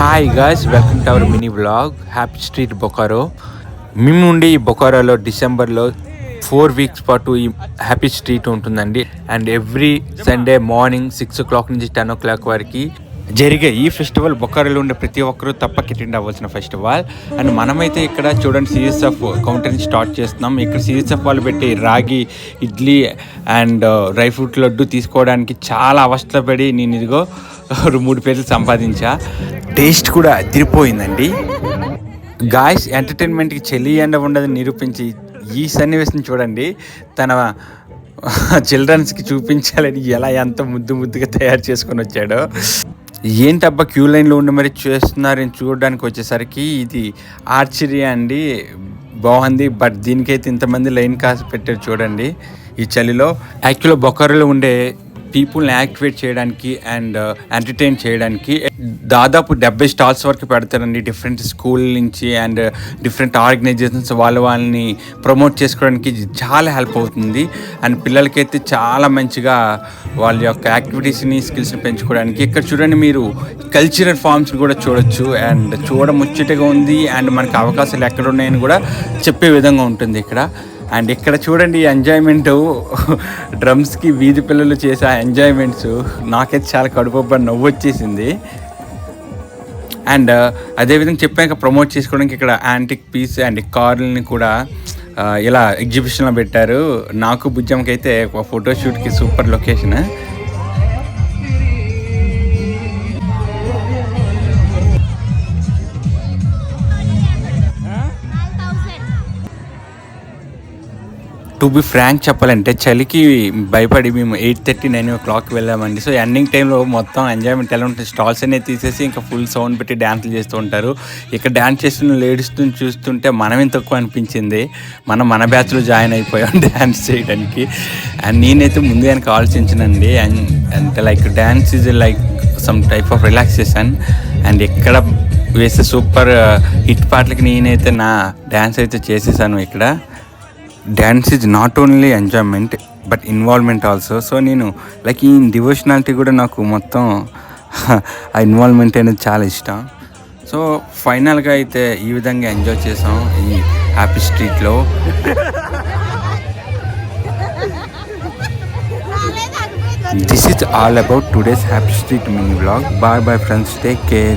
Hi guys, welcome to our mini vlog happy street Bokaro. మేము ఉండి ఈ బొకారోలో డిసెంబర్లో 4 వీక్స్ పాటు ఈ హ్యాపీ స్ట్రీట్ ఉంటుందండి. And every Sunday morning 6 o'clock నుంచి 10 o'clock వరకు జరిగే ఈ ఫెస్టివల్ బొకారోలో ఉండే ప్రతి ఒక్కరూ తప్పక అటెండ్ అవ్వాల్సిన ఫెస్టివల్. అండ్ మనమైతే ఇక్కడ చూడండి సిఎస్ఎఫ్ కౌంటర్ని స్టార్ట్ చేస్తున్నాం. ఇక్కడ సిఎస్ఎఫ్ వాళ్ళు పెట్టి రాగి idli and dry fruit laddu తీసుకోవడానికి చాలా అవస్థపడి నేను ఇదిగో 3 పేర్లు సంపాదించా. టేస్ట్ కూడా అదిరిపోయిందండి. గాయ్స్, ఎంటర్టైన్మెంట్కి చలి ఎండ ఉండదని నిరూపించి ఈ సన్నివేశం చూడండి. తన చిల్డ్రన్స్కి చూపించాలని ఎలా ఎంత ముద్దుగా తయారు చేసుకొని వచ్చాడో. ఏంటబ్బా క్యూ లైన్లో ఉండి మరి చేస్తున్నారని చూడడానికి వచ్చేసరికి ఇది ఆర్చరీ అండి. బాగుంది, బట్ దీనికైతే ఇంతమంది లైన్ కాసి పెట్టారు చూడండి ఈ చలిలో. యాక్చువల్గా బొకారోలో ఉండే పీపుల్ని యాక్టివేట్ చేయడానికి అండ్ ఎంటర్టైన్ చేయడానికి దాదాపు 70 స్టాల్స్ వరకు పెడతారండి. డిఫరెంట్ స్కూల్ నుంచి అండ్ డిఫరెంట్ ఆర్గనైజేషన్స్ వాళ్ళని ప్రమోట్ చేసుకోవడానికి చాలా హెల్ప్ అవుతుంది. అండ్ పిల్లలకైతే చాలా మంచిగా వాళ్ళ యొక్క యాక్టివిటీస్ని స్కిల్స్ని పెంచుకోవడానికి. ఇక్కడ చూడండి, మీరు కల్చరల్ ఫార్మ్స్ని కూడా చూడొచ్చు. అండ్ ముచ్చటగా ఉంది. అండ్ మనకి అవకాశాలు ఎక్కడ ఉన్నాయని కూడా చెప్పే విధంగా ఉంటుంది ఇక్కడ. అండ్ ఇక్కడ చూడండి ఎంజాయ్మెంట్, డ్రమ్స్కి వీధి పిల్లలు చేసే ఎంజాయ్మెంట్స్ నాకైతే చాలా కడుపు నవ్వు వచ్చేసింది. అండ్ అదేవిధంగా చెప్పాక ప్రమోట్ చేసుకోవడానికి ఇక్కడ యాంటిక్ పీస్ అండ్ కార్లని కూడా ఇలా ఎగ్జిబిషన్లో పెట్టారు. నాకు బుజ్జమ్మకైతే ఒక ఫోటోషూట్కి super location. To be frank చెప్పాలంటే చలికి భయపడి మేము 8:30, 9 o'clock వెళ్ళామండి. సో ఎండింగ్ టైంలో మొత్తం ఎంజాయ్మెంట్ ఎలా ఉంటుంది, స్టాల్స్ అనేవి తీసేసి ఇంకా ఫుల్ సౌండ్ పెట్టి డ్యాన్సులు చేస్తూ ఉంటారు. ఇక్కడ డ్యాన్స్ చేస్తున్న లేడీస్ని చూస్తుంటే మనమే తక్కువ అనిపించింది. మన బ్యాచ్లో జాయిన్ అయిపోయాం డ్యాన్స్ చేయడానికి. అండ్ నేనైతే ముందు వెనక ఆలోచించానండి. And like dance is like some type of relaxation. And ఎక్కడ వేసే సూపర్ హిట్ పాటలకి నేనైతే నా డ్యాన్స్ అయితే చేసేసాను ఇక్కడ. Dance is not only enjoyment but involvement also. So నేను లైక్ ఈ డివోషనాలిటీ కూడా నాకు మొత్తం ఆ ఇన్వాల్వ్మెంట్ అనేది చాలా ఇష్టం. సో ఫైనల్గా అయితే ఈ విధంగా ఎంజాయ్ చేసాం ఈ హ్యాపీ స్ట్రీట్లో. This is all about today's happy street mini vlog. Bye friends, take care.